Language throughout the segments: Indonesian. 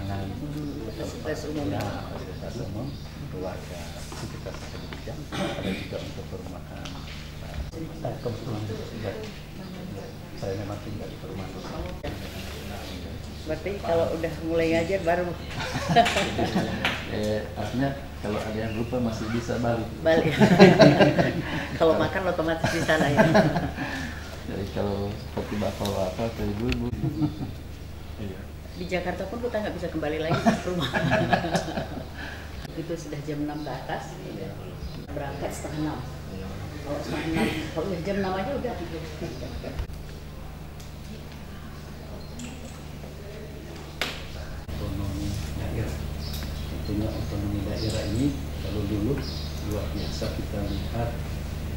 penerangan, fasilitas umum, fasilitas umum, keluarga sekitar pendidikan, ada juga untuk perumahan. Kebetulan juga saya memang tinggal di perumahan. Berarti kalau udah mulai ngajar baru Artinya kalau ada yang lupa masih bisa balik. Kalau makan otomatis di sana ya. Jadi kalau seperti bapak-bapak atau ibu-ibu. Iya. Di Jakarta pun kita nggak bisa kembali lagi ke rumah. Itu sudah jam 6 ke atas, berangkat setengah 6. Kalau setengah 6, kalau udah jam 6 aja udah. Otonomi daerah. Tentunya otonomi daerah ini kalau dulu luar biasa kita lihat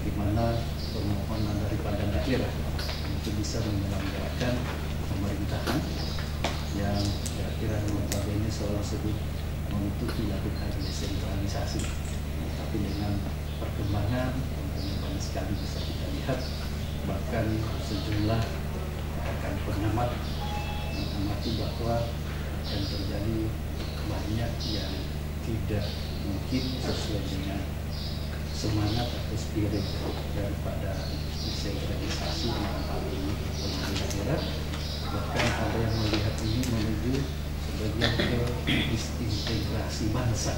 di mana permohonan daripada daerah untuk bisa menyelenggarakan pemerintahan yang kira-kira notabene seolah sebut untuk dilakukan desentralisasi. Tapi dengan perkembangan tentunya banyak sekali bisa kita lihat, bahkan sejumlah akan pengamat mengamati bahwa akan terjadi banyak yang tidak mungkin sesuai dengan semangat atau spirit daripada desentralisasi dalam hal ini otonomi daerah. Bahkan ada yang melihat ini menuju sebagian ke disintegrasi bangsa.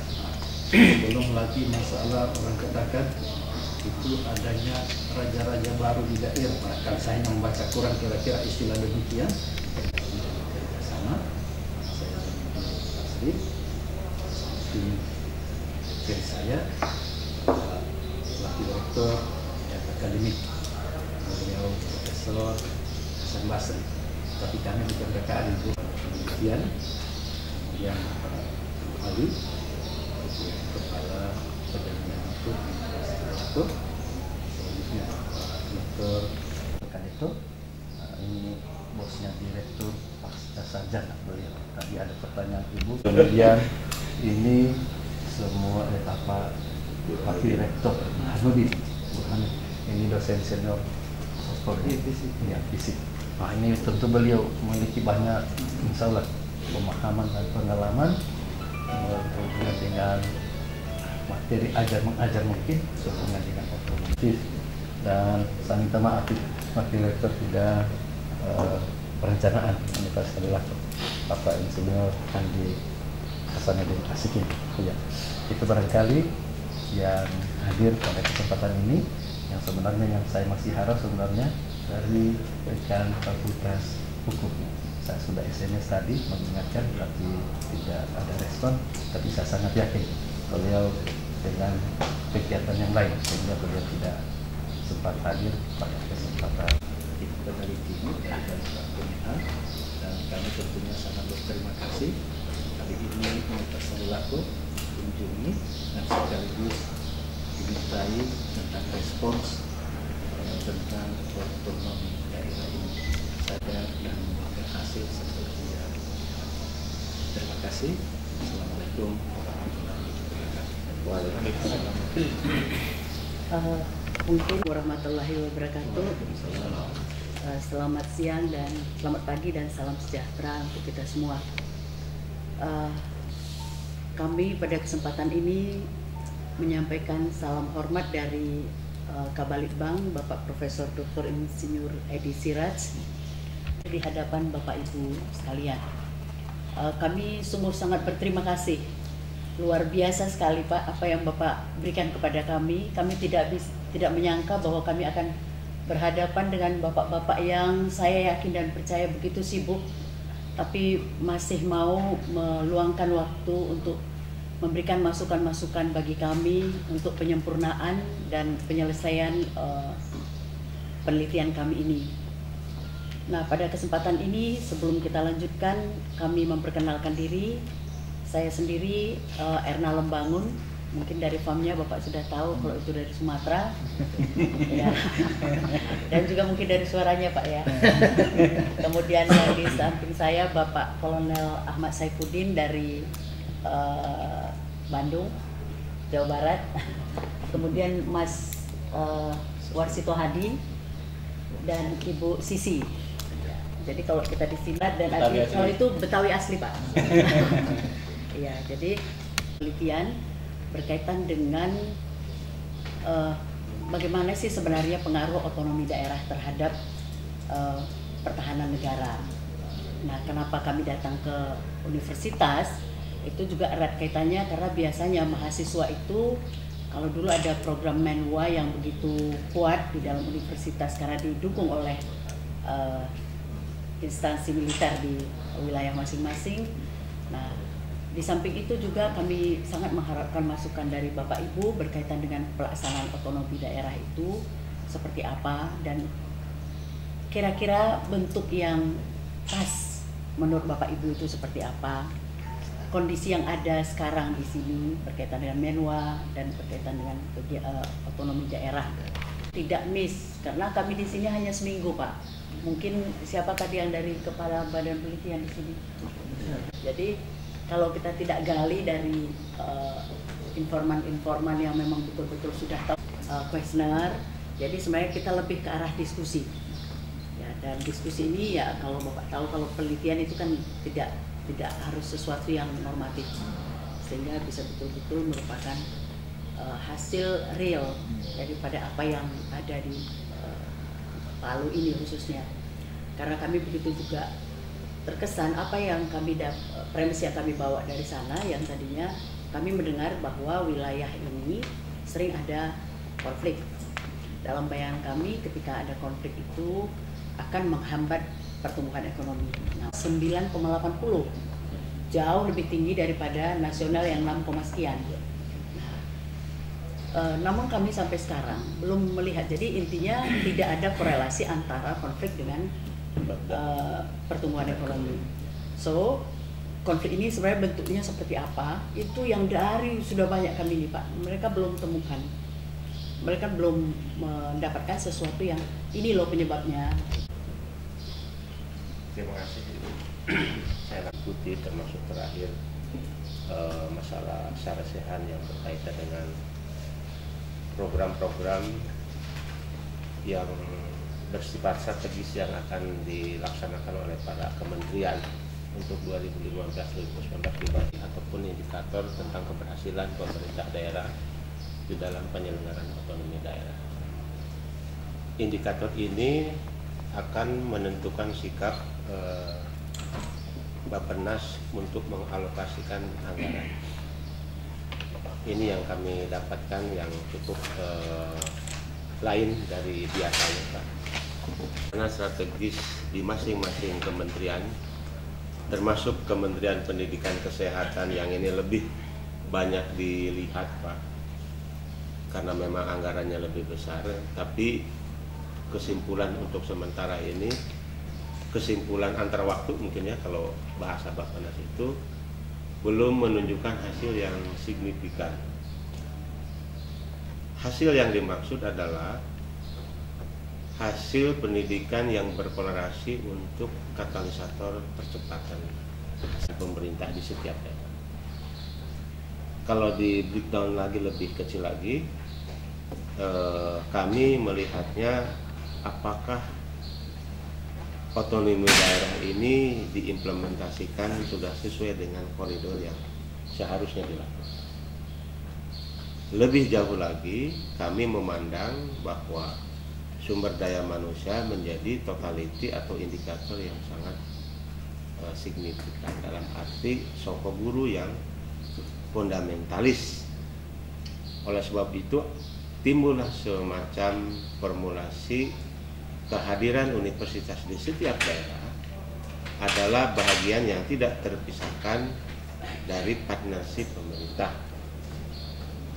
Belum lagi masalah orang katakan itu adanya raja-raja baru di daerah. Bahkan saya membaca kurang kira-kira istilah demikian. Sama saya pasti di kiri saya wakil rektor akademik beliau Profesor Hasan Basri. Tapi kami bukan rekan itu kemudian Ali kepala perjalanan itu selanjutnya dokter rekan itu ini bosnya direktur pasca sarjana beliau. Tadi ada pertanyaan ibu, kemudian ini semua wakil rektor Hanudin ini dosen senior fisik. Nah, ini tentu beliau memiliki banyak insya Allah pemahaman dan pengalaman berhubungan dengan materi ajar mengajar mungkin sehubungan dengan otomotif. Dan saya minta maaf wakil rektor tidak perencanaan Universitas adalah Bapak Insinyur Andi Hasanuddin Asikin. Ya, itu barangkali yang hadir pada kesempatan ini yang sebenarnya yang saya masih harap sebenarnya dari rekan Fakultas Hukum. Saya sudah SMS tadi mengingatkan tapi tidak ada respon, tapi saya sangat yakin beliau dengan kegiatan yang lain sehingga beliau tidak sempat hadir pada kesempatan kita dari tim dari pembinaan. Dan kami tentunya sangat berterima kasih kali ini Universitas Trisakti kunjungi dan sekaligus dimintai tentang respons tentang otonomi daerah ini sadar dan berhasil seperti yang. Terima kasih. Assalamualaikum warahmatullahi wabarakatuh. Waalaikumsalam. Mungkin warahmatullahi wabarakatuh. Selamat siang dan selamat pagi dan salam sejahtera untuk kita semua. Kami pada kesempatan ini menyampaikan salam hormat dari Kabalitbang Bapak Profesor Dr. Insinyur Edi Siraj di hadapan Bapak Ibu sekalian. Kami sungguh sangat berterima kasih, luar biasa sekali Pak apa yang Bapak berikan kepada kami. Kami tidak menyangka bahwa kami akan berhadapan dengan bapak-bapak yang saya yakin dan percaya begitu sibuk, tapi masih mau meluangkan waktu untuk memberikan masukan-masukan bagi kami untuk penyempurnaan dan penyelesaian penelitian kami ini. Nah, pada kesempatan ini sebelum kita lanjutkan, kami memperkenalkan diri. Saya sendiri Erna Lembangun, mungkin dari famnya Bapak sudah tahu kalau itu dari Sumatera. Ya. Dan juga mungkin dari suaranya Pak ya. Kemudian yang di samping saya Bapak Kolonel Ahmad Saifuddin dari Bandung, Jawa Barat. Kemudian Mas Warsito Hadi dan Ibu Sisi Jadi kalau kita di sini dan Betawi asli. kalau itu Betawi asli Pak. Iya, jadi penelitian berkaitan dengan bagaimana sih sebenarnya pengaruh otonomi daerah terhadap pertahanan negara. Nah, kenapa kami datang ke universitas? Itu juga erat kaitannya karena biasanya mahasiswa itu kalau dulu ada program Menwa yang begitu kuat di dalam universitas karena didukung oleh instansi militer di wilayah masing-masing. Nah, di samping itu juga kami sangat mengharapkan masukan dari Bapak Ibu berkaitan dengan pelaksanaan otonomi daerah itu seperti apa dan kira-kira bentuk yang pas menurut Bapak Ibu itu seperti apa. Kondisi yang ada sekarang di sini berkaitan dengan Menwa dan berkaitan dengan otonomi daerah tidak miss karena kami di sini hanya seminggu Pak. Mungkin siapa tadi yang dari kepala badan penelitian di sini. Jadi kalau kita tidak gali dari informan-informan yang memang betul-betul sudah tahu kuesioner, jadi sebenarnya kita lebih ke arah diskusi. Ya, dan diskusi ini ya kalau Bapak tahu kalau penelitian itu kan tidak harus sesuatu yang normatif, sehingga bisa betul-betul merupakan hasil real daripada apa yang ada di Palu ini khususnya. Karena kami begitu juga terkesan apa yang kami premis yang kami bawa dari sana yang tadinya kami mendengar bahwa wilayah ini sering ada konflik. Dalam bayangan kami ketika ada konflik itu akan menghambat pertumbuhan ekonomi. Nah, 9,80 jauh lebih tinggi daripada nasional yang 6, sekian. Namun kami sampai sekarang belum melihat. Jadi intinya tidak ada korelasi antara konflik dengan pertumbuhan ekonomi. So konflik ini sebenarnya bentuknya seperti apa? Itu yang dari sudah banyak kami ini Pak. Mereka belum temukan. Mereka belum mendapatkan sesuatu yang ini loh penyebabnya. Terima kasih. Saya ikuti termasuk terakhir masalah sarasehan yang berkaitan dengan program-program yang bersifat strategis yang akan dilaksanakan oleh para kementerian untuk 2015-2019 pribadi ataupun indikator tentang keberhasilan pemerintah daerah di dalam penyelenggaraan otonomi daerah. Indikator ini akan menentukan sikap Bappenas untuk mengalokasikan anggaran. Ini yang kami dapatkan yang cukup lain dari biasanya Pak. Karena strategis di masing-masing kementerian, termasuk Kementerian Pendidikan Kesehatan yang ini lebih banyak dilihat Pak, karena memang anggarannya lebih besar. Tapi kesimpulan untuk sementara ini, kesimpulan antar waktu mungkin ya kalau bahasa Bappenas itu, belum menunjukkan hasil yang signifikan. Hasil yang dimaksud adalah hasil pendidikan yang berpolarasi untuk katalisator percepatan pemerintah di setiap daerah. Kalau di breakdown lagi lebih kecil lagi, kami melihatnya apakah otonomi daerah ini diimplementasikan sudah sesuai dengan koridor yang seharusnya dilakukan. Lebih jauh lagi, kami memandang bahwa sumber daya manusia menjadi totality atau indikator yang sangat signifikan dalam arti soko guru yang fundamentalis. Oleh sebab itu, timbullah semacam formulasi kehadiran universitas di setiap daerah adalah bahagian yang tidak terpisahkan dari partnership pemerintah.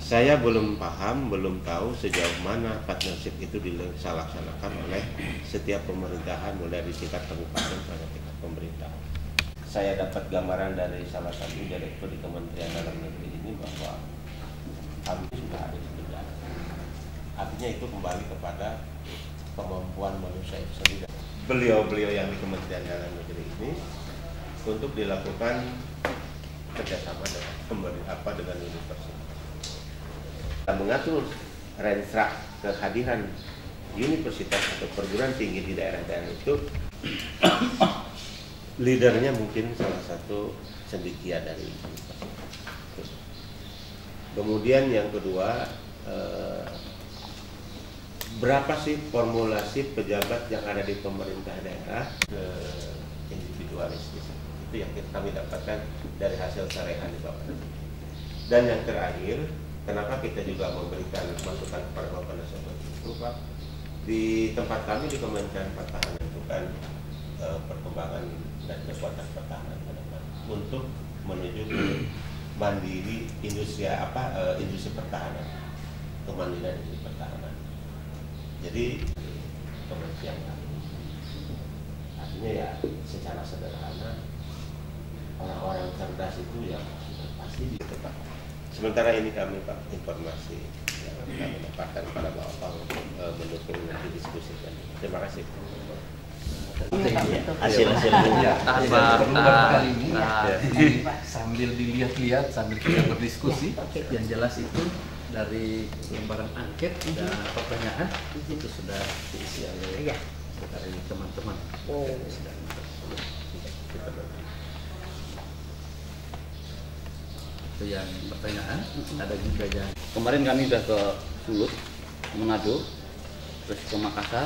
Saya belum paham, belum tahu sejauh mana partnership itu dilaksanakan oleh setiap pemerintahan mulai dari tingkat kabupaten sampai tingkat pemerintah. Saya dapat gambaran dari salah satu direktur di Kementerian Dalam Negeri ini bahwa kami sudah ada di negara. Artinya itu kembali kepada kemampuan manusia itu sendiri. Beliau-beliau yang di Kementerian Dalam Negeri ini untuk dilakukan kerjasama dengan dengan universitas. Kita mengatur renstra kehadiran universitas atau perguruan tinggi di daerah-daerah itu leadernya mungkin salah satu cendekia dari itu. Kemudian yang kedua, berapa sih formulasi pejabat yang ada di pemerintah daerah ke individualistis? Itu yang kami dapatkan dari hasil sarehan di Bapak. Dan yang terakhir, kenapa kita juga memberikan masukan kepada Bapak Nasabah itu, Pak? Di tempat kami di Kementerian Pertahanan itu kan perkembangan dan kekuatan pertahanan ke depan untuk menuju ke mandiri industri industri pertahanan, kemandirian industri pertahanan. Jadi kementerian kami, artinya ya secara sederhana orang-orang cerdas itu ya pasti di tempat. Sementara ini kami Pak informasi yang kami dapatkan pada Bapak untuk mendukung nanti diskusi tadi. Terima kasih. Hasil-hasilnya kali ini sambil dilihat-lihat sambil kita berdiskusi, yang jelas itu dari lembaran angket dan pertanyaan itu sudah diisi oleh dari teman-teman. Itu yang pertanyaan. Ada juga yang kemarin kami sudah ke Sulut, Manado, terus ke Makassar,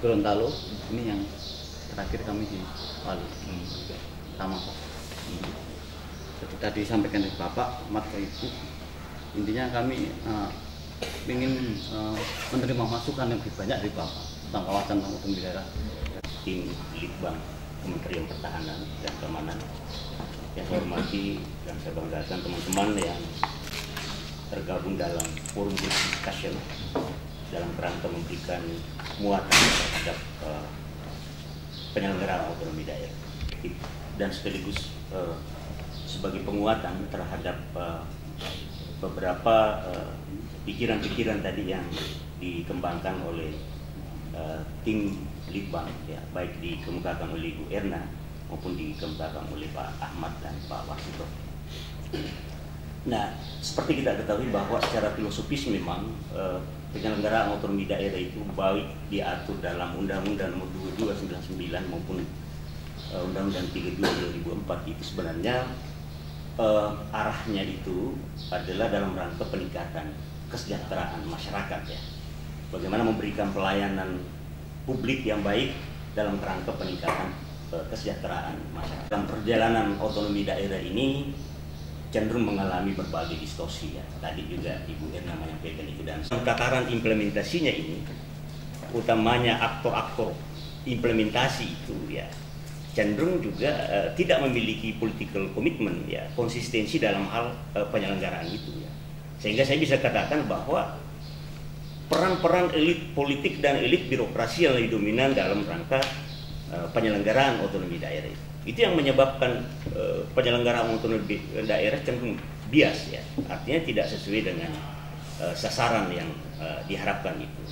Gorontalo. Ini yang terakhir kami di Palu, sama Pak. Seperti tadi disampaikan dari Bapak, Mat ke Ibu, intinya kami ingin menerima masukan yang lebih banyak dari Bapak tentang kawasan otonomi daerah. Tim Litbang Kementerian Pertahanan dan Keamanan yang saya hormati dan saya banggakan teman-teman yang tergabung dalam forum discussion dalam kerangka memberikan muatan terhadap penyelenggaraan otonomi daerah dan sekaligus sebagai penguatan terhadap beberapa pikiran-pikiran tadi yang dikembangkan oleh tim Litbang, ya, baik dikemukakan oleh Ibu Erna maupun dikemukakan oleh Pak Ahmad dan Pak Wasito. Nah, seperti kita ketahui bahwa secara filosofis memang penyelenggaraan otonomi daerah itu baik diatur dalam Undang-Undang Nomor 2299 maupun Undang-Undang 32 2004 itu sebenarnya arahnya itu adalah dalam rangka peningkatan kesejahteraan masyarakat, ya. Bagaimana memberikan pelayanan publik yang baik dalam kerangka peningkatan kesejahteraan masyarakat. Dalam perjalanan otonomi daerah ini cenderung mengalami berbagai distorsi, ya. Tadi juga Ibu Erna menyampaikan itu, dan tataran implementasinya ini, utamanya aktor-aktor implementasi itu, ya, cenderung juga tidak memiliki political commitment, ya, konsistensi dalam hal penyelenggaraan itu, ya. Sehingga saya bisa katakan bahwa peran-peran elit politik dan elit birokrasi yang lebih dominan dalam rangka penyelenggaraan otonomi daerah itu yang menyebabkan penyelenggaraan otonomi daerah cenderung bias, ya, artinya tidak sesuai dengan sasaran yang diharapkan itu.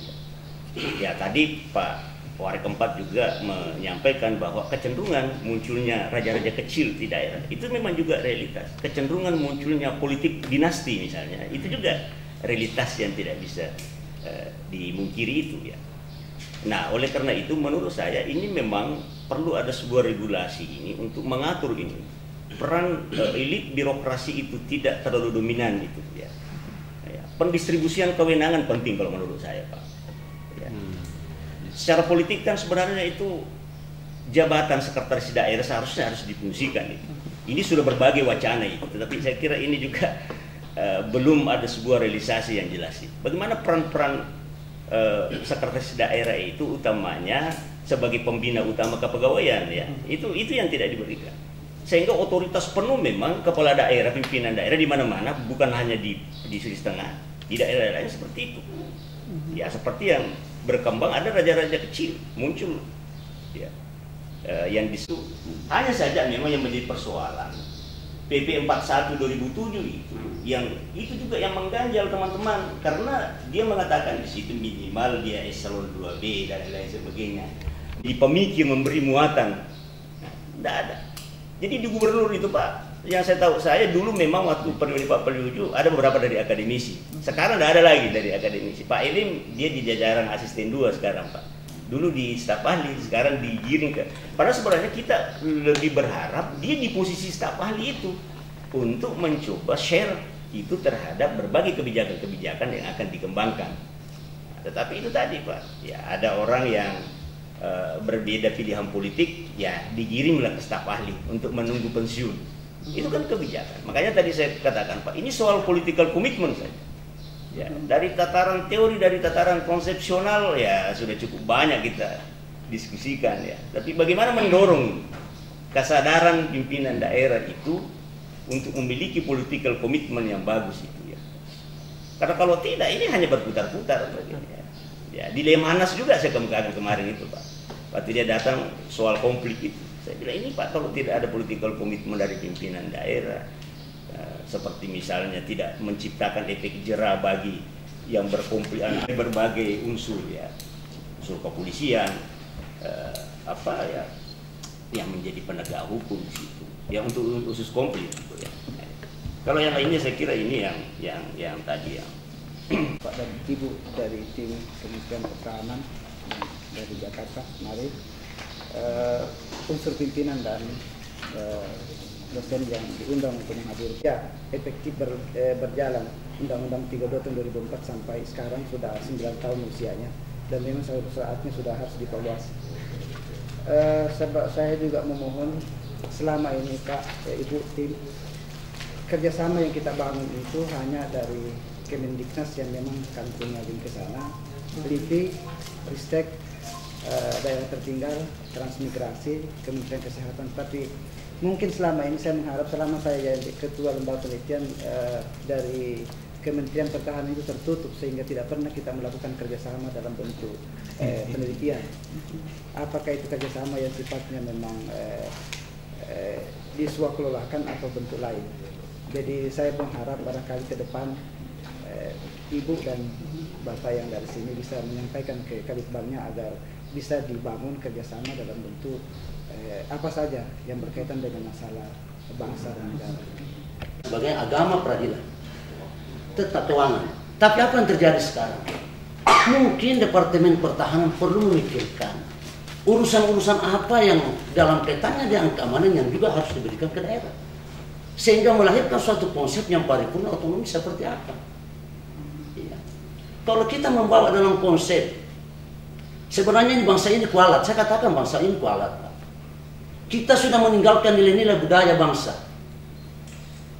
Ya, tadi Pak Warik keempat juga menyampaikan bahwa kecenderungan munculnya raja-raja kecil di daerah itu memang juga realitas. Kecenderungan munculnya politik dinasti misalnya itu juga realitas yang tidak bisa dimungkiri itu, ya. Nah, oleh karena itu menurut saya ini memang perlu ada sebuah regulasi ini untuk mengatur ini. Peran elit birokrasi itu tidak terlalu dominan itu, ya. Pendistribusian kewenangan penting kalau menurut saya, Pak. Ya. Secara politik kan sebenarnya itu jabatan sekretaris daerah seharusnya harus difungsikan itu. Ini sudah berbagai wacana itu, tetapi saya kira ini juga belum ada sebuah realisasi yang jelas. Bagaimana peran-peran sekretaris daerah itu utamanya sebagai pembina utama kepegawaian, ya, itu yang tidak diberikan. Sehingga otoritas penuh memang kepala daerah, pimpinan daerah di mana-mana, bukan hanya di Sulawesi Tengah, di daerah lain seperti itu. Ya, seperti yang berkembang ada raja-raja kecil muncul, ya, yang disitu. Hanya saja memang yang menjadi persoalan PP 41 2007 itu, yang itu juga yang mengganjal teman-teman, karena dia mengatakan di situ minimal dia eselon 2B dan lain sebagainya. Di pemikir memberi muatan, tidak ada. Jadi di gubernur itu, Pak, yang saya tahu, saya dulu memang waktu periode Pak Peliuju ada beberapa dari akademisi. Sekarang tidak ada lagi dari akademisi. Pak Elim dia di jajaran asisten 2 sekarang, Pak. Dulu di staf ahli, sekarang digiring ke. Padahal sebenarnya kita lebih berharap dia di posisi staf ahli itu untuk mencoba share itu terhadap berbagai kebijakan-kebijakan yang akan dikembangkan. Tetapi itu tadi Pak, ya ada orang yang berbeda pilihan politik, ya digiringlah ke staf ahli untuk menunggu pensiun. Itu kan kebijakan. Makanya tadi saya katakan Pak, ini soal political commitment saja. Ya, dari tataran teori, dari tataran konsepsional ya sudah cukup banyak kita diskusikan ya. Tapi bagaimana mendorong kesadaran pimpinan daerah itu untuk memiliki political commitment yang bagus itu ya. Karena kalau tidak ini hanya berputar-putar ya. Ya, dilema Anas juga saya kemukakan kemarin itu Pak. Waktu dia datang soal konflik itu, saya bilang ini Pak, kalau tidak ada political commitment dari pimpinan daerah, seperti misalnya tidak menciptakan efek jera bagi yang berkonflik berbagai unsur ya, unsur kepolisian, apa ya, yang menjadi penegak hukum di situ, ya untuk usus konflik. Gitu, ya. Kalau yang lainnya saya kira ini yang tadi yang Pak dan Ibu dari tim Kementerian Pertahanan dari Jakarta, mari unsur pimpinan dan dosen yang diundang untuk menghadiri. Ya, efektif berjalan Undang-Undang 32 tahun 2004 sampai sekarang sudah 9 tahun usianya dan memang saatnya sudah harus dievaluasi. Saya juga memohon selama ini Pak, Ibu, tim kerjasama yang kita bangun itu hanya dari Kemendiknas yang memang kami punya link ke sana, LIPI, Ristek, daerah tertinggal, transmigrasi, Kementerian Kesehatan. Tapi mungkin selama ini saya mengharap selama saya jadi ketua lembaga penelitian dari Kementerian Pertahanan itu tertutup sehingga tidak pernah kita melakukan kerjasama dalam bentuk penelitian. Apakah itu kerjasama yang sifatnya memang diswakelolakan atau bentuk lain. Jadi saya mengharap barangkali ke depan Ibu dan Bapak yang dari sini bisa menyampaikan ke Kalitbangnya agar bisa dibangun kerjasama dalam bentuk apa saja yang berkaitan dengan masalah bangsa dan negara. Sebagai agama peradilan, tetap keuangan. Tapi apa yang terjadi sekarang? Mungkin Departemen Pertahanan perlu memikirkan urusan-urusan apa yang dalam kaitannya dengan keamanan yang juga harus diberikan ke daerah. Sehingga melahirkan suatu konsep yang paripurna otonomi seperti apa. Ya. Kalau kita membawa dalam konsep, sebenarnya ini bangsa ini kualat, saya katakan bangsa ini kualat. Kita sudah meninggalkan nilai-nilai budaya bangsa.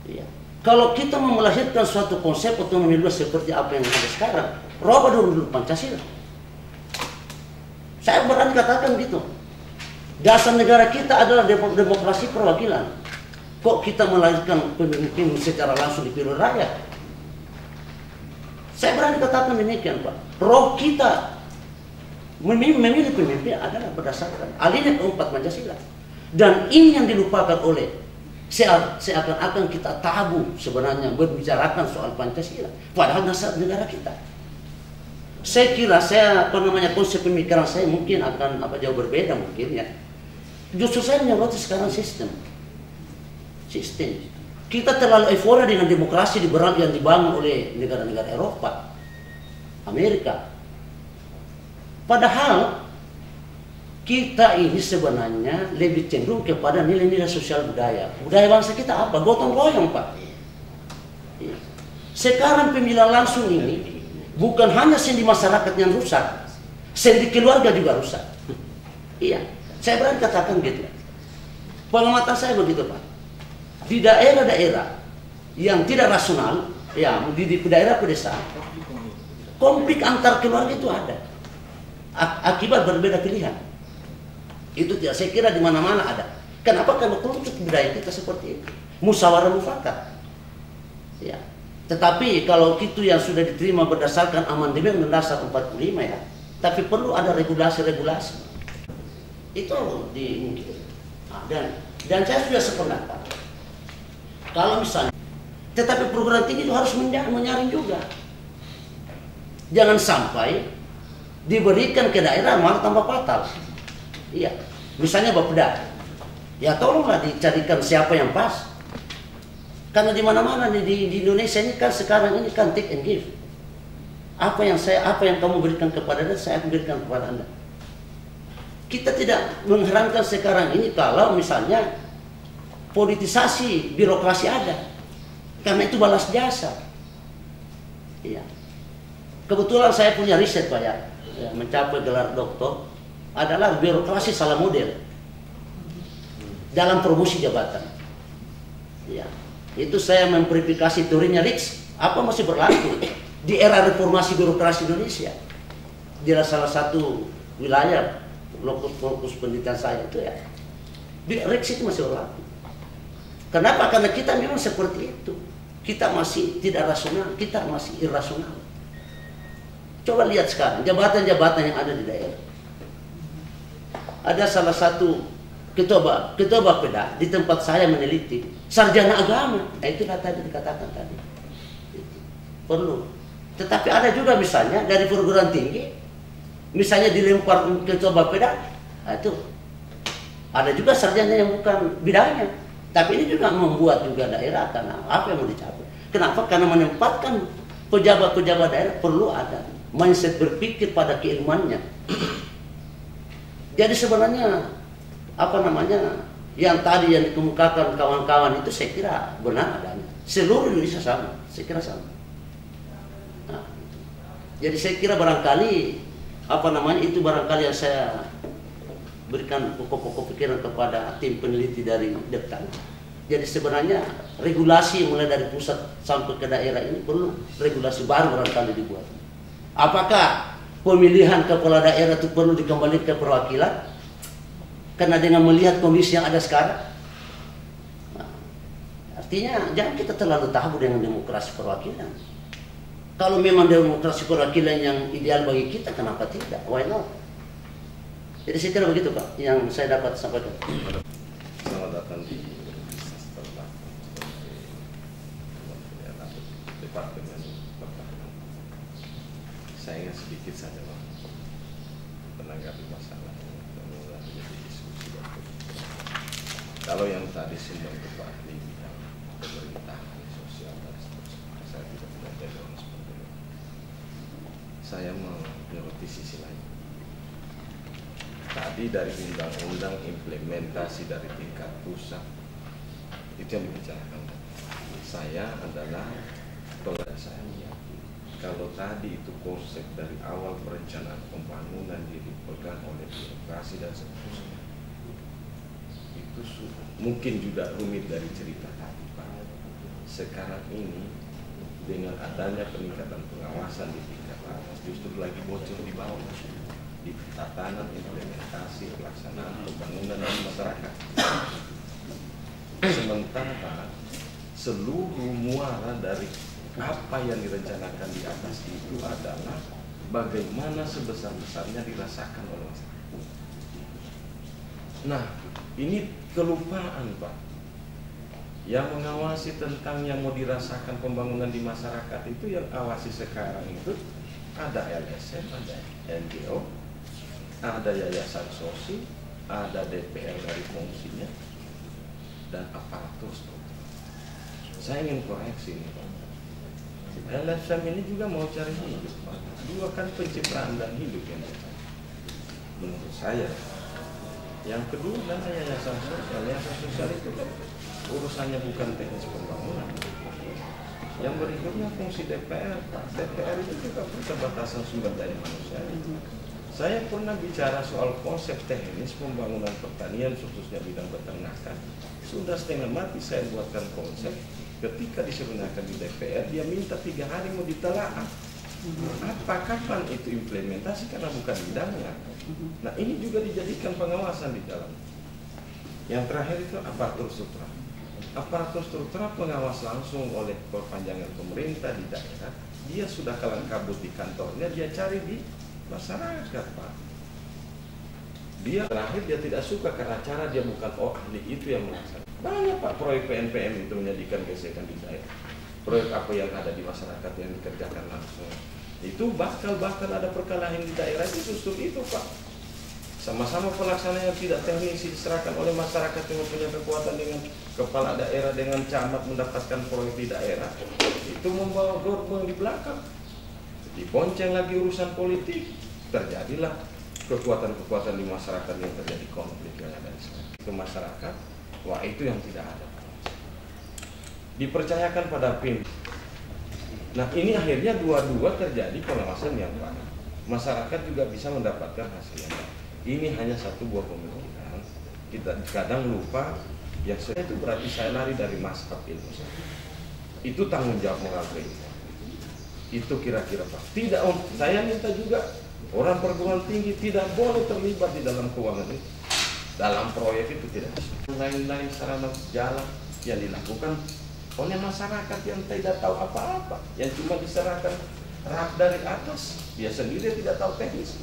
Ya. Kalau kita mau melahirkan suatu konsep otonomi luas seperti apa yang ada sekarang, rubah dulu Pancasila. Saya berani katakan gitu. Dasar negara kita adalah demokrasi perwakilan. Kok kita melahirkan pemimpin secara langsung dipilih rakyat? Saya berani katakan demikian Pak. Roh kita memilih pemimpin adalah berdasarkan alinea keempat Pancasila. Dan ini yang dilupakan oleh seakan-akan kita tabu sebenarnya berbicarakan soal Pancasila. Padahal dasar negara kita. Saya kira konsep pemikiran saya mungkin akan jauh berbeda mungkin ya. Justru saya menyoroti sekarang sistem. Kita terlalu euforia dengan demokrasi liberal yang dibangun oleh negara-negara Eropa, Amerika. Padahal kita ini sebenarnya lebih cenderung kepada nilai-nilai sosial budaya. Budaya bangsa kita apa? Gotong royong Pak. Sekarang pemilihan langsung ini bukan hanya sendi masyarakat yang rusak, sendi keluarga juga rusak. Iya, saya berani katakan gitu. Pengamatan saya begitu Pak. Di daerah-daerah yang tidak rasional, ya di daerah pedesaan, konflik antar keluarga itu ada. Akibat berbeda pilihan. Itu tidak saya kira di mana-mana ada. Kenapa? Karena kultur budaya kita seperti itu. Musyawarah mufakat. Ya. Tetapi kalau itu yang sudah diterima berdasarkan amandemen Undang-Undang 45 ya, tapi perlu ada regulasi-regulasi. Itu dimungkinkan. Dan saya sudah sependapat. Kalau misalnya, tetapi perguruan tinggi itu harus menyaring juga. Jangan sampai diberikan ke daerah malah tambah fatal. Iya, misalnya Bapeda, ya tolonglah dicarikan siapa yang pas. Karena di mana-mana di Indonesia ini kan sekarang ini kan take and give. Apa yang kamu berikan kepada Anda, saya berikan kepada Anda. kita tidak mengherankan sekarang ini kalau misalnya politisasi birokrasi ada, karena itu balas jasa. Iya. Kebetulan saya punya riset Pak ya, mencapai gelar doktor adalah birokrasi salah model dalam promosi jabatan. Ya, itu saya memverifikasi teorinya Rix, apa masih berlaku di era reformasi birokrasi Indonesia. Di salah satu wilayah fokus pendidikan saya itu ya, Rix itu masih berlaku. Kenapa? Karena kita memang seperti itu. Kita masih tidak rasional, kita masih irasional. Coba lihat sekarang jabatan-jabatan yang ada di daerah. Ada salah satu ketua Bapeda di tempat saya meneliti, sarjana agama. Nah, itulah tadi dikatakan tadi. Perlu. Tetapi ada juga misalnya dari perguruan tinggi, misalnya dilempar ketua Bapeda, nah itu ada juga sarjana yang bukan bidangnya. Tapi ini juga membuat juga daerah karena apa yang mau dicapai. Kenapa? Karena menempatkan pejabat-pejabat daerah perlu ada mindset berpikir pada keilmuannya. Jadi sebenarnya apa namanya yang tadi yang dikemukakan kawan-kawan itu saya kira benar adanya. Seluruh Indonesia sama, saya kira sama. Nah, jadi saya kira barangkali apa namanya itu barangkali yang saya berikan pokok-pokok pikiran kepada tim peneliti dari Deptan. Jadi sebenarnya regulasi mulai dari pusat sampai ke daerah ini perlu regulasi baru barangkali dibuat. Apakah pemilihan kepala daerah itu perlu dikembalikan ke perwakilan? Karena dengan melihat kondisi yang ada sekarang, nah, artinya jangan kita terlalu tabu dengan demokrasi perwakilan. Kalau memang demokrasi perwakilan yang ideal bagi kita, kenapa tidak? Why not? Jadi saya kira begitu Pak, yang saya dapat sampaikan. Selamat datang di Departemen Pertahanan. Saya ingin sedikit saja Pak menanggapi masalah ini, menjadi diskusi. Kalau yang tadi sumber itu Pak di bidang pemerintahan sosial dan seterusnya, saya tidak belajar dalam seperti itu. Saya menyoroti sisi lain. Tadi dari undang-undang implementasi dari tingkat pusat itu yang dibicarakan. Saya adalah saya meyakini kalau tadi itu konsep dari awal perencanaan pembangunan dipegang oleh birokrasi dan seterusnya, itu mungkin juga rumit dari cerita tadi Pak. Sekarang ini dengan adanya peningkatan pengawasan di tingkat atas justru lagi bocor di bawah di tatanan implementasi pelaksanaan pembangunan di masyarakat. Sementara seluruh muara dari apa yang direncanakan di atas itu adalah bagaimana sebesar-besarnya dirasakan oleh masyarakat. Nah, ini kelupaan Pak. Yang mengawasi tentang yang mau dirasakan pembangunan di masyarakat itu yang awasi sekarang itu ada LSM, ada NGO, ada yayasan sosial, ada DPR dari fungsinya, dan aparatur struktural. Saya ingin koreksi nih Pak. LSM ini juga mau cari hidup Pak. Dua kan pencitraan dan hidup yang menurut saya. Yang kedua adalah yayasan sosial. Yayasan sosial itu kan urusannya bukan teknis pembangunan. Yang berikutnya fungsi DPR Pak. DPR itu juga keterbatasan sumber daya manusia. Saya pernah bicara soal konsep teknis pembangunan pertanian khususnya bidang peternakan. Sudah setengah mati saya buatkan konsep. Ketika disebenarkan di DPR, dia minta 3 hari mau ditelaah. Apa kapan itu implementasi karena bukan bidangnya. Nah ini juga dijadikan pengawasan di dalam. Yang terakhir itu aparatur struktural. Aparatur struktural pengawas langsung oleh perpanjangan pemerintah di daerah. Dia sudah kalang kabut di kantornya, dia cari di masyarakat Pak. Dia terakhir dia tidak suka karena cara dia bukan ahli itu yang melaksanakan. Banyak Pak proyek PNPM itu menjadikan gesekan di daerah. Proyek apa yang ada di masyarakat yang dikerjakan langsung. Itu bakal ada perkelahian di daerah itu justru itu Pak. Sama-sama pelaksanaan yang tidak teknis diserahkan oleh masyarakat yang mempunyai kekuatan dengan kepala daerah dengan camat mendapatkan proyek di daerah. Itu membawa gerbong di belakang. Dibonceng lagi urusan politik, terjadilah kekuatan-kekuatan di masyarakat yang terjadi konflik yang ada ke masyarakat, wah itu yang tidak ada. Dipercayakan pada PIM. Nah ini akhirnya dua-dua terjadi pengawasan yang baik. Masyarakat juga bisa mendapatkan hasil yang baik. Ini hanya satu buah pemikiran. Kita kadang lupa yang saya itu berarti saya lari dari mazhab ilmu. Itu tanggung jawab moral kita. Itu kira-kira Pak. Tidak, saya minta juga orang perguruan tinggi tidak boleh terlibat di dalam keuangan itu. Dalam proyek itu tidak. Lain-lain sarana jalan yang dilakukan oleh masyarakat yang tidak tahu apa-apa, yang cuma diserahkan rak dari atas, dia sendiri tidak tahu teknis.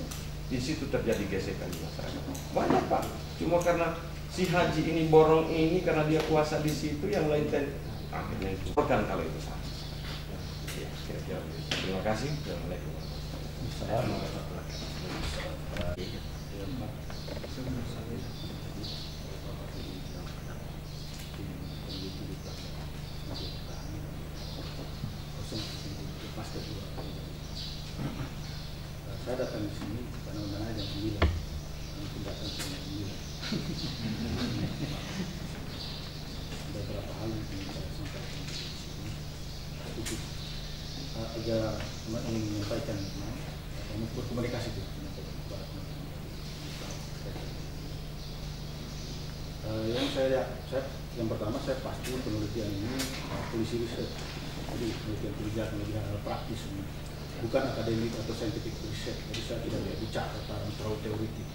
Di situ terjadi gesekan di masyarakat. Banyak Pak, cuma karena si haji ini borong ini karena dia kuasa di situ, yang lain akhirnya itu bukan kalau itu salah. Ya, kira-kira. Terima kasih. Assalamualaikum. Saya datang di sini karena undangannya jam 9. Mungkin datang jam 9. Ada beberapa hal yang ingin saya sampaikan. Agak ingin menyampaikan atau berkomunikasi dengan yang pertama saya pasti penelitian ini polisi riset. Jadi penelitian praktis, bukan akademik atau scientific riset. Jadi saya tidak bicara terlalu teoritik.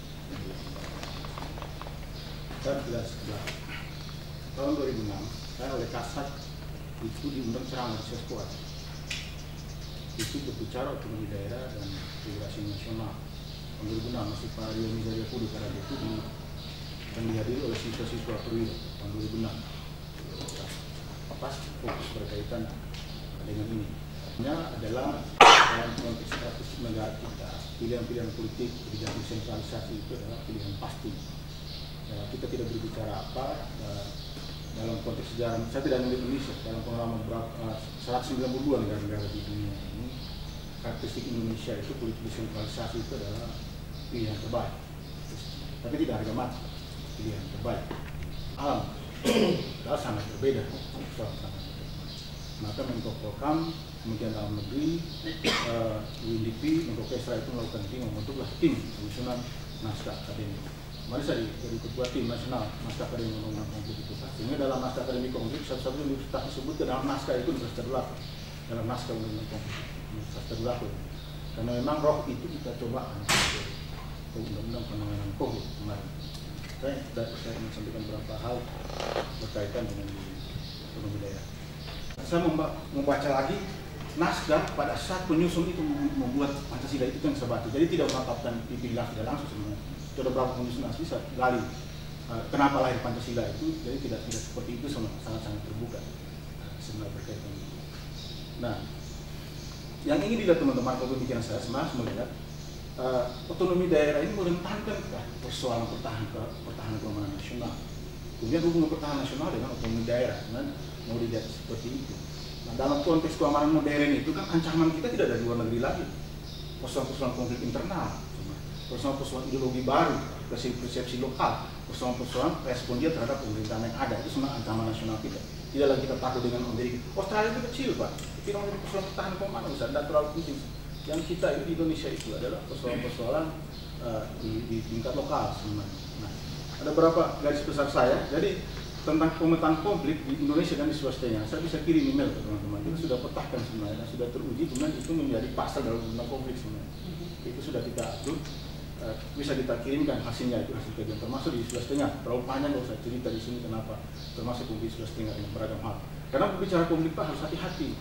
Dan jelas tahun 2006 saya oleh Kasat itu diundang ceramah di Seskoat. Itu berbicara otonomi daerah dan federasi nasional. Tahun 2006 masih Pak Rio Mizaria Kudu karena itu yang dihadiri oleh siswa-siswa perwira tahun 2006. Pas fokus berkaitan dengan ini. Adalah dalam konteks strategis negara kita, pilihan-pilihan politik kebijakan sentralisasi itu adalah pilihan pasti. Kita tidak berbicara apa dalam konteks sejarah. Saya tidak melihat Indonesia dalam pengalaman 192 negara-negara di dunia ini. Karakteristik Indonesia itu politik desentralisasi itu adalah pilihan terbaik. Tapi tidak harga mati, pilihan terbaik. Alam sangat berbeda. Maka Menko Polhukam, Kementerian Dalam Negeri, UNDP, Menko Kesra itu melakukan tim, membentuklah tim penyusunan naskah akademik. Kemarin saya jadi ketua tim nasional naskah akademik undang-undang konflik itu. Sehingga dalam naskah akademik konflik satu-satunya universitas disebut ke dalam naskah itu universitas terlaku, dalam naskah undang-undang konflik universitas terlaku. Karena memang roh itu kita coba ke undang-undang penanganan konflik kemarin. Saya ingin sampaikan beberapa hal berkaitan dengan otonomi daerah. Saya membaca lagi naskah pada saat penyusun itu membuat Pancasila itu kan sebatu. Jadi tidak menetapkan dibilang tidak langsung sebenarnya. Itu ada beberapa penyusun asli saya gali kenapa lahir Pancasila itu. Jadi tidak seperti itu, sangat-sangat terbuka sebenarnya berkaitan itu. Nah, yang ingin dilihat teman-teman kalau pikiran saya sebenarnya melihat otonomi daerah ini merentangkan persoalan pertahanan keamanan nasional. Kemudian hubungan pertahanan nasional dengan otonomi daerah, kan mau dilihat seperti itu. Nah, dalam konteks keamanan modern itu kan ancaman kita tidak dari luar negeri lagi. Persoalan-persoalan konflik internal, persoalan-persoalan ideologi baru, persepsi lokal, persoalan-persoalan respon dia terhadap pemerintahan yang ada, itu sebenarnya ancaman nasional kita. Tidak lagi kita takut dengan Amerika. Australia itu kecil Pak, tidak menjadi persoalan pertahanan keamanan besar, tidak terlalu penting. Yang kita di Indonesia itu adalah persoalan-persoalan di tingkat lokal sebenarnya. Nah, ada beberapa garis besar saya. Jadi tentang pemetaan konflik di Indonesia dan di swastanya, saya bisa kirim email ke teman-teman. Itu sudah petahkan sebenarnya, sudah teruji, kemudian itu menjadi pasal dalam undang konflik sebenarnya. Itu sudah kita atur, bisa kita kirimkan hasilnya itu hasil kajian, termasuk di swastanya. Terlalu panjang kalau saya cerita di sini kenapa, termasuk konflik swastanya dengan beragam hal. Karena berbicara konflik Pak harus hati-hati.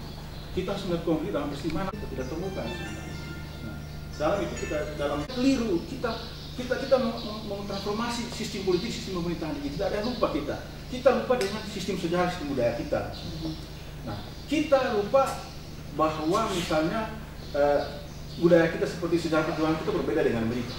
Kita harus melihat konflik dalam peristiwa mana itu tidak terbuka sebenarnya. Nah, dalam itu kita dalam keliru kita mentransformasi sistem politik, sistem pemerintahan kita. Tidak ada yang lupa kita. Kita lupa dengan sistem sejarah, sistem budaya kita. Nah, kita lupa bahwa misalnya budaya kita seperti sejarah perjuangan kita berbeda dengan Amerika.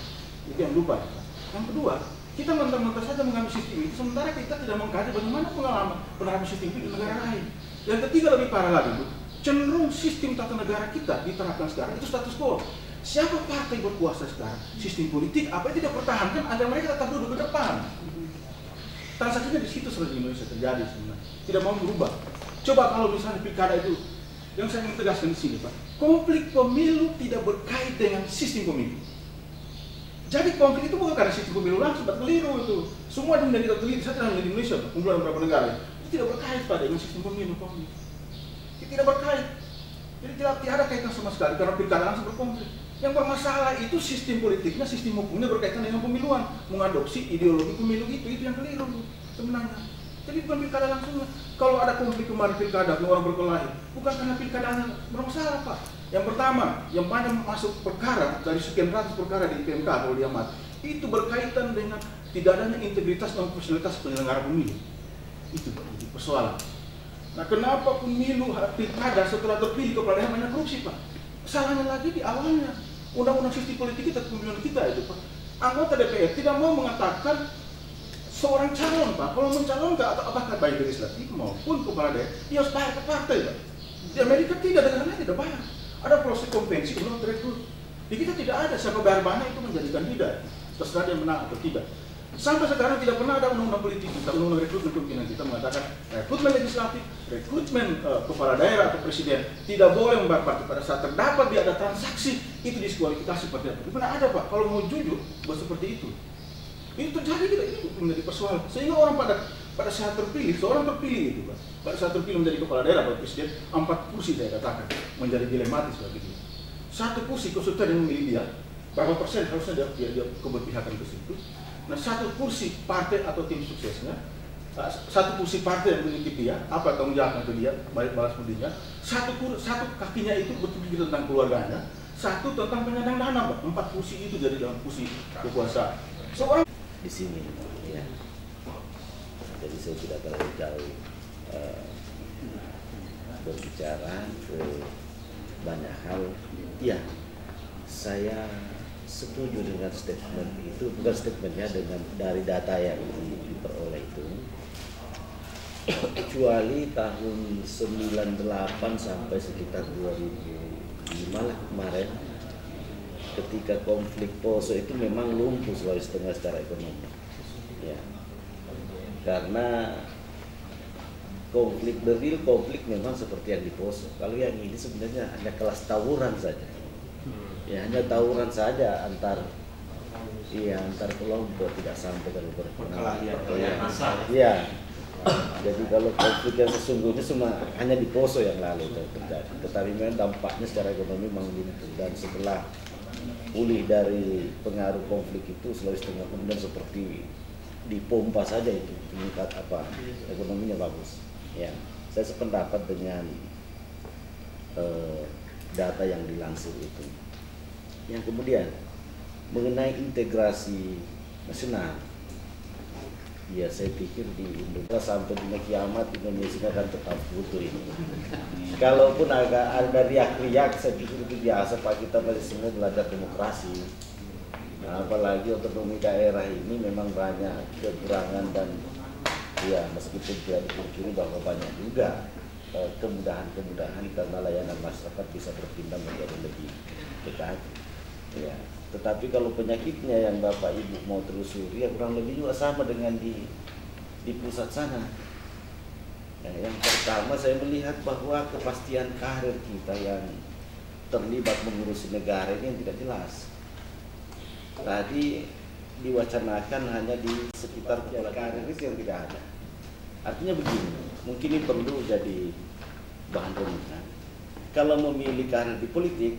Itu yang lupa. Yang kedua, kita mentah-mentah saja mengambil sistem itu, sementara kita tidak mengkaji bagaimana pengalaman penerapan sistem itu di negara lain. Yang ketiga lebih parah lagi, cenderung sistem tata negara kita diterapkan sekarang itu status quo. Siapa partai berkuasa sekarang? Sistem politik apa yang tidak pertahankan agar mereka tetap duduk ke depan. Transaksinya di situ seluruh Indonesia terjadi sebenarnya. Tidak mau berubah. Coba kalau misalnya pilkada itu, yang saya ingin tegaskan di sini Pak, konflik pemilu tidak berkait dengan sistem pemilu. Jadi konflik itu bukan karena sistem pemilu langsung, keliru itu. Semua yang kita teliti, saya tidak hanya di Indonesia, kumpulan beberapa negara, itu tidak berkait pada dengan sistem pemilu. Itu tidak berkait. Jadi tidak ada kaitan sama sekali karena pilkada langsung berkonflik. Yang bermasalah itu sistem politiknya, sistem hukumnya berkaitan dengan pemiluan, mengadopsi ideologi pemilu itu yang keliru sebenarnya. Jadi bukan pilkada langsungnya. Kalau ada konflik kemarin pilkada, orang berkelahi, bukan karena pilkadanya bermasalah Pak. Yang pertama, yang banyak masuk perkara dari sekian ratus perkara di PMK kalau dia mati, itu berkaitan dengan tidak adanya integritas dan profesionalitas penyelenggara pemilu. Itu Pak, jadi persoalan. Nah, kenapa pemilu pilkada setelah terpilih kepala daerah banyak korupsi Pak? Salahnya lagi di awalnya. Undang-undang sistem politik kita, pemilihan kita itu Pak. Anggota DPR tidak mau mengatakan seorang calon Pak. Kalau mencalonkan apakah baik legislatif maupun kepala daerah, dia harus bayar ke partai Pak. Di Amerika tidak, dengan tidak bayar. Ada proses konvensi untuk rekrut. Di kita tidak ada, siapa bayar banyak itu menjadi kandidat. Terserah dia menang atau tidak. Sampai sekarang tidak pernah ada undang-undang politik kita, undang-undang rekrutmen pimpinan kita mengatakan rekrutmen legislatif, rekrutmen kepala daerah atau presiden tidak boleh membayar partai. Pada saat terdapat dia ada transaksi, itu diskualifikasi partai. Itu pernah ada Pak, kalau mau jujur buat seperti itu. Ini terjadi tidak, itu menjadi persoalan. Sehingga orang pada saat terpilih, seorang terpilih itu Pak, pada saat terpilih menjadi kepala daerah atau presiden, 4 kursi saya katakan menjadi dilematis bagi dia. 1 kursi konsultan yang memilih dia, berapa persen harusnya dia keberpihakan ke situ. Nah, 1 kursi partai atau tim suksesnya, 1 kursi partai yang memiliki dia, apa tanggung jawabnya ke dia, balas budinya, 1 kakinya itu berpikir tentang keluarganya, 1 tentang penyandang dana, 4 kursi itu jadi dalam kursi kekuasaan. Seorang di sini, ya. Jadi saya tidak terlalu jauh berbicara ke banyak hal. Ya, saya setuju dengan statement itu, bukan statementnya, dengan dari data yang diperoleh itu. Kecuali tahun 98 sampai sekitar 2005 lah kemarin, ketika konflik Poso itu memang lumpuh Sulawesi Tengah secara ekonomi. Ya. Karena konflik konflik memang seperti yang di Poso. Kalau yang ini sebenarnya hanya kelas tawuran saja. Ya, hanya tawuran saja antar kelompok, tidak sampai kalau perkelahian. Ya. Jadi kalau konflik yang sesungguhnya hanya di Poso yang lalu terjadi. Tetapi memang dampaknya secara ekonomi memang lumpuh, dan setelah pulih dari pengaruh konflik itu Sulawesi Tengah kemudian seperti dipompa saja itu meningkat ekonominya bagus. Ya, saya sependapat dengan data yang dilansir itu. Yang kemudian mengenai integrasi nasional, ya saya pikir di Indonesia sampai dunia kiamat Indonesia akan tetap butuh ini. Kalaupun agak ada riak-riak, saya pikir itu biasa Pak, kita masih semua belajar demokrasi. Nah, apalagi otonomi daerah ini memang banyak kekurangan, dan ya meskipun tidak dipungkiri bahwa banyak juga kemudahan-kemudahan karena layanan masyarakat bisa berpindah menjadi lebih dekat. Ya, tetapi kalau penyakitnya yang Bapak Ibu mau telusuri, ya kurang lebih juga sama dengan di pusat sana. Ya, yang pertama saya melihat bahwa kepastian karir kita yang terlibat mengurusi negara ini yang tidak jelas. Tadi diwacanakan hanya di sekitar karir itu yang tidak ada. Artinya begini, mungkin ini perlu jadi bahan renungan. Kalau memilih karir di politik,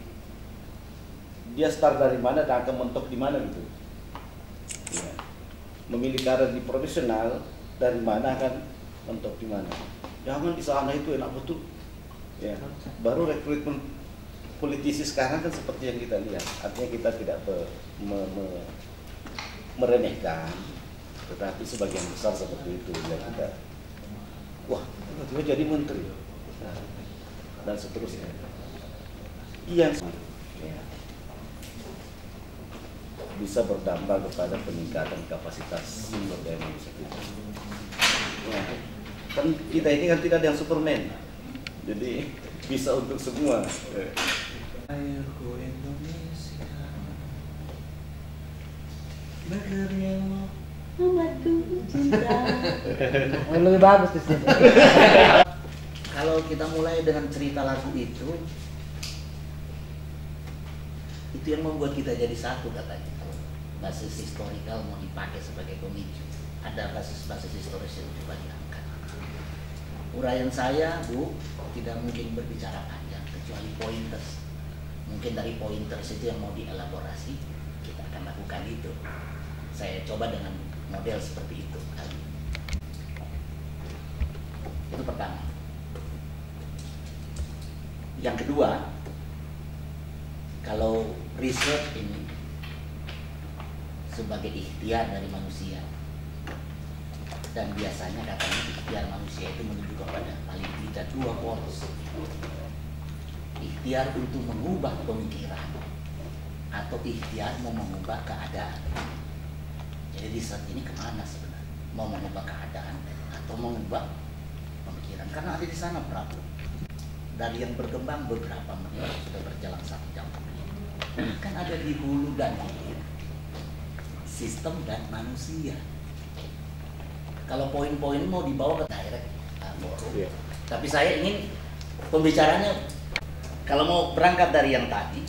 dia start dari mana dan akan mentok di mana gitu. Ya. Memilih karir di profesional, dari mana akan mentok di mana. Jangan di sana itu enak betul. Ya. Baru rekrutmen politisi sekarang kan seperti yang kita lihat. Artinya kita tidak meremehkan, tetapi sebagian besar seperti itu. Ya, kita, wah, tiba-tiba jadi menteri, nah, dan seterusnya. Yang bisa berdampak kepada peningkatan kapasitas sumber daya manusia kita. Ya, kan kita ini kan tidak ada yang Superman, jadi bisa untuk semua. Airku Indonesia. Negerimu Memadu cinta. Lebih bagus di situ. Kalau kita mulai dengan cerita lagu itu yang membuat kita jadi satu katanya. Basis historikal mau dipakai sebagai pemicu, ada basis-basis historis yang coba diangkat. Uraian saya, Bu, tidak mungkin berbicara panjang kecuali pointers. Mungkin dari pointers itu yang mau dielaborasi, kita akan lakukan itu. Saya coba dengan model seperti itu kali. Itu pertama. Yang kedua, kalau research ini sebagai ikhtiar dari manusia, dan biasanya katanya ikhtiar manusia itu menuju kepada paling tidak dua poros: ikhtiar untuk mengubah pemikiran atau ikhtiar mau mengubah keadaan. Jadi riset ini kemana sebenarnya? Mau mengubah keadaan atau mengubah pemikiran? Karena ada di sana Prabu. Dari yang berkembang beberapa menit sudah berjalan 1 jam. Kan ada di hulu dan hilir, sistem dan manusia. Kalau poin-poin mau dibawa ke direct forum, tapi saya ingin pembicaranya kalau mau berangkat dari yang tadi,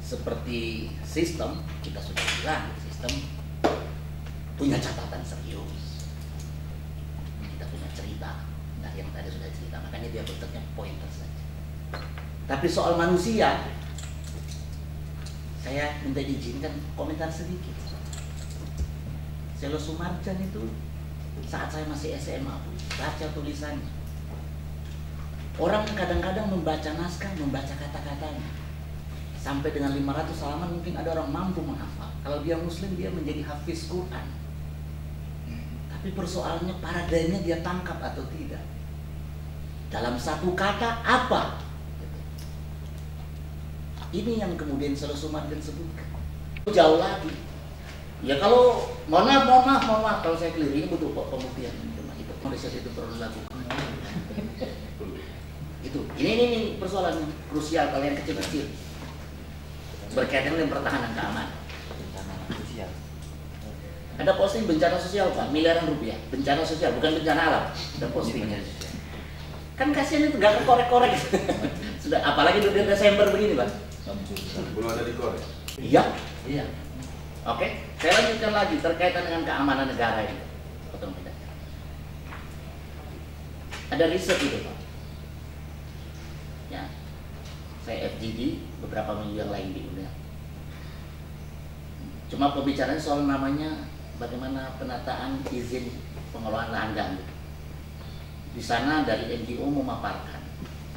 seperti sistem, kita sudah bilang sistem punya catatan serius, kita punya cerita. Nah, yang tadi sudah cerita, makanya dia bentuknya pointer saja. Tapi soal manusia, saya minta diizinkan komentar sedikit. Selo Sumarjan itu saat saya masih SMA, baca tulisannya. Orang kadang-kadang membaca naskah, membaca kata-katanya. Sampai dengan 500 halaman mungkin ada orang mampu menghafal. Kalau dia muslim, dia menjadi hafiz Quran. Tapi persoalannya paradigmnya dia tangkap atau tidak. Dalam satu kata apa? Ini yang kemudian Selo Sumarjan sebutkan. Jauh lagi. Ya kalau mohon maaf kalau saya keliru, ini butuh pembuktian. Itu riset itu perlu dilakukan. Itu. Ini persoalan krusial kalian kecil-kecil. Berkaitan dengan pertahanan keamanan. Bencana sosial. Ada posting bencana sosial Pak, miliaran rupiah. Bencana sosial, bukan bencana alam. Ada postingnya. Kan kasihan itu nggak korek-korek. Sudah, apalagi di Desember begini Pak. Belum ada di Korea. Iya. Oke, saya lanjutkan lagi terkaitan dengan keamanan negara ini. Ada riset itu Pak. Ya, saya FGD beberapa minggu yang lain di dunia. Cuma pembicaraan soal namanya bagaimana penataan izin pengelolaan lahan gambut. Di sana dari NGO memaparkan,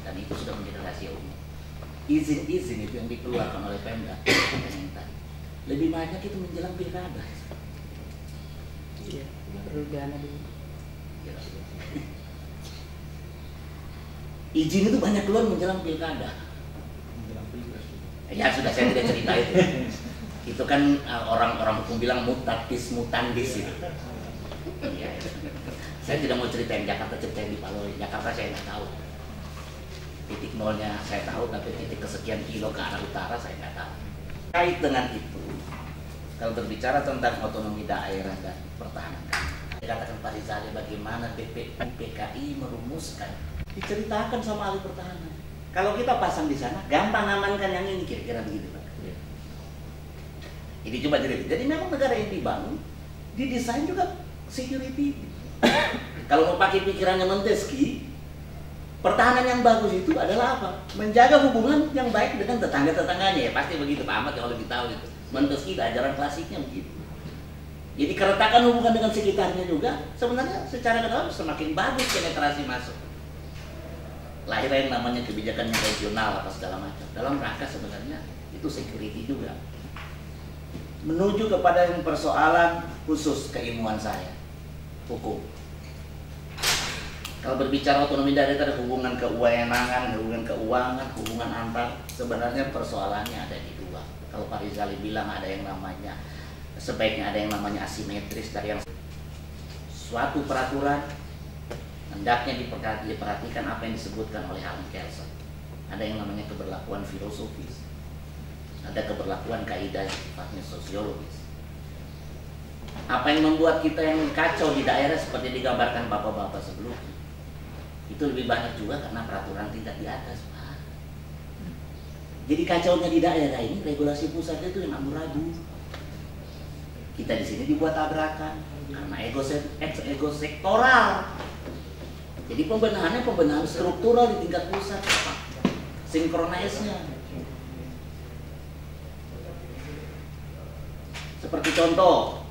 dan itu sudah menjadi rahasia umum. Izin-izin itu yang dikeluarkan oleh Pemda lebih banyak itu menjelang pilkada. Iya, perlu dana dulu. Izin itu banyak keluar menjelang pilkada. Ya sudah, saya tidak cerita itu. Itu kan orang-orang hukum bilang mutatis mutandis itu. Ya. Saya tidak mau ceritain Jakarta, ceritain di Paloi. Jakarta saya nggak tahu. Titik nolnya saya tahu, tapi titik kesekian kilo ke arah utara saya nggak tahu. Kait dengan itu, kalau berbicara tentang otonomi daerah dan pertahanan, dikatakan Pak Rizali bagaimana BPU PKI merumuskan, diceritakan sama ahli pertahanan. Kalau kita pasang di sana, gampang amankan yang ini, kira-kira begitu Pak. Ini coba jadi memang negara yang dibangun, didesain juga security. Kalau mau pakai pikirannya Montesquieu, pertahanan yang bagus itu adalah apa? Menjaga hubungan yang baik dengan tetangga-tetangganya. Ya pasti begitu Pak Ahmad yang lebih tahu itu. Montesquieu ajaran klasiknya begitu. Jadi keretakan hubungan dengan sekitarnya juga sebenarnya secara kedalam semakin bagus penetrasi masuk. Lahir yang namanya kebijakan yang regional apa segala macam. Dalam rangka sebenarnya itu security juga. Menuju kepada yang persoalan khusus keilmuan saya, hukum. Kalau berbicara otonomi daerah itu ada hubungan kewenangan, hubungan keuangan, hubungan antar, sebenarnya persoalannya ada di dua. Kalau Pak Rizali bilang ada yang namanya, sebaiknya ada yang namanya asimetris dari yang suatu peraturan hendaknya diperhatikan apa yang disebutkan oleh Alan Kelsen. Ada yang namanya keberlakuan filosofis, ada keberlakuan kaidah sifatnya sosiologis. Apa yang membuat kita yang kacau di daerah seperti digambarkan bapak-bapak sebelumnya, itu lebih banyak juga karena peraturan tidak di atas, Pak. Jadi kacaunya di daerah ini regulasi pusat itu yang amburadul. Kita di sini dibuat tabrakan karena ego sektoral. Jadi pembenahannya pembenahan struktural di tingkat pusat, Pak. Sinkronisnya. Seperti contoh,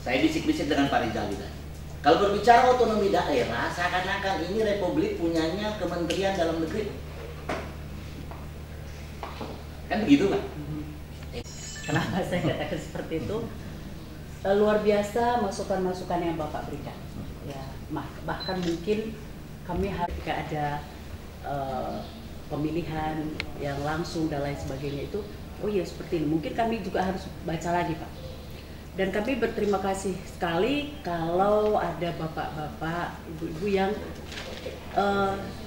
saya bisik-bisik dengan Pak Rizal juga. Kalau berbicara otonomi daerah, seakan-akan ini republik punyanya Kementerian Dalam Negeri. Kan begitu, Pak? Kenapa saya katakan seperti itu? Luar biasa masukan-masukan yang Bapak berikan. Ya, bahkan mungkin kami ketika ada pemilihan yang langsung dan lain sebagainya itu, oh iya seperti ini. Mungkin kami juga harus baca lagi, Pak. Dan kami berterima kasih sekali kalau ada bapak-bapak, ibu-ibu yang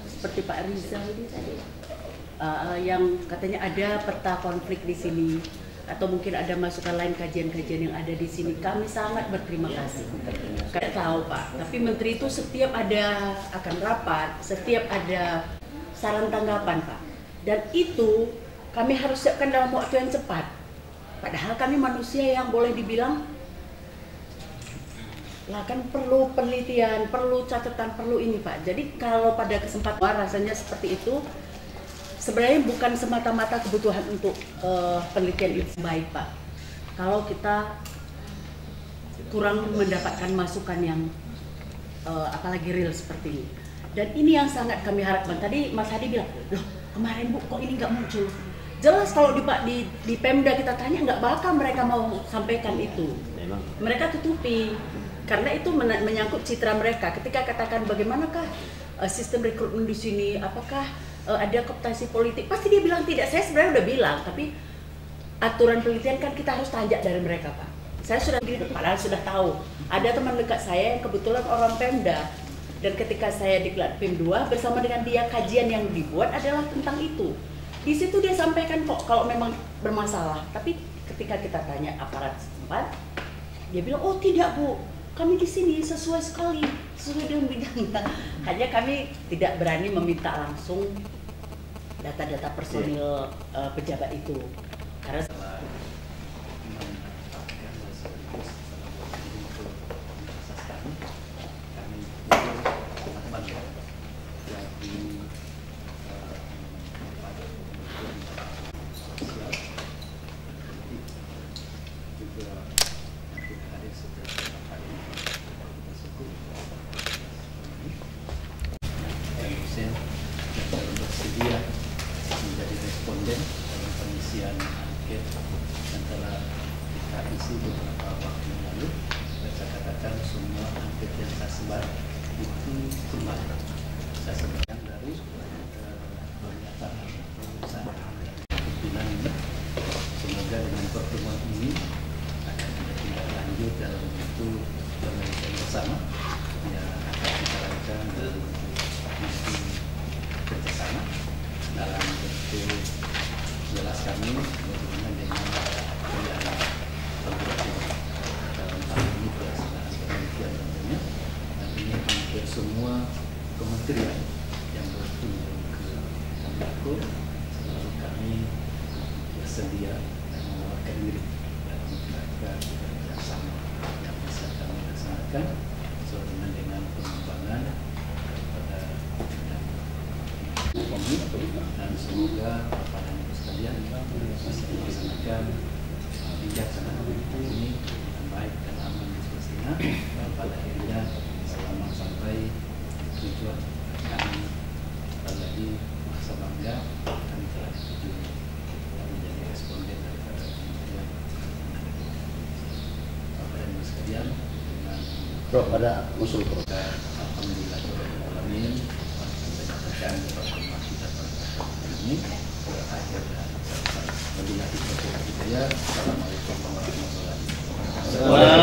seperti Pak Rizal ini tadi, yang katanya ada peta konflik di sini, atau mungkin ada masukan lain kajian-kajian yang ada di sini. Kami sangat berterima kasih. Saya tahu, Pak, tapi menteri itu setiap ada akan rapat, setiap ada saran tanggapan, Pak. Dan itu kami harus siapkan dalam waktu yang cepat. Padahal kami manusia yang boleh dibilang lah kan perlu penelitian, perlu catatan, perlu ini, Pak. Jadi kalau pada kesempatan rasanya seperti itu, sebenarnya bukan semata-mata kebutuhan untuk penelitian itu baik, Pak. Kalau kita kurang mendapatkan masukan yang apalagi real seperti ini. Dan ini yang sangat kami harapkan. Tadi Mas Hadi bilang, loh kemarin Bu kok ini nggak muncul? Jelas kalau di Pemda kita tanya nggak bakal mereka mau sampaikan itu. Mereka tutupi karena itu menyangkut citra mereka. Ketika katakan bagaimanakah sistem rekrutmen di sini, apakah ada kooptasi politik, pasti dia bilang tidak. Saya sebenarnya udah bilang, tapi aturan penelitian kan kita harus tanya dari mereka, Pak. Saya sudah padahal sudah tahu. Ada teman dekat saya yang kebetulan orang Pemda, dan ketika saya diklat PIM 2 bersama dengan dia, kajian yang dibuat adalah tentang itu. Di situ dia sampaikan kok kalau memang bermasalah, tapi ketika kita tanya aparat setempat, dia bilang, oh tidak Bu, kami di sini sesuai sekali, sesuai dengan bidangnya. Hanya kami tidak berani meminta langsung data-data personil pejabat itu, karena bersedia menjadi responden dalam pengisian angket yang telah kita isi beberapa waktu yang lalu. Saya katakan semua angket yang saya sebar itu benar. Saya sebutkan dari pernyataan perusahaan pimpinan ini. Semoga dengan pertemuan ini akan tidak lanjut dalam bentuk penelitian bersama yang akan kita lakukan dalam bentuk kerjasama dalam bentuk jelas kami bagaimana dengan pilihan pembuatan dalam hal ini pelaksanaan penelitian tentunya, dan ini hampir semua kementerian yang berkunjung ke Kominfo selalu kami bersedia dan menawarkan diri dalam kerangka kerjasama yang bisa kami laksanakan sesuai dengan pengembangan pada kami, dan semoga Bapak dan Ibu sekalian bisa melaksanakan bijaksana ini dengan baik dan aman dan semestinya, dan pada akhirnya selamat sampai tujuan. Kami lagi merasa bangga kami telah disetujui dan menjadi responden daripada kementerian. Bapak dan Ibu sekalian, dengan pada usul program, alhamdulillah alamin, saya katakan ini berakhir dan selesai. Wabillahi taufiq wal hidayah. Assalamualaikum warahmatullahi wabarakatuh.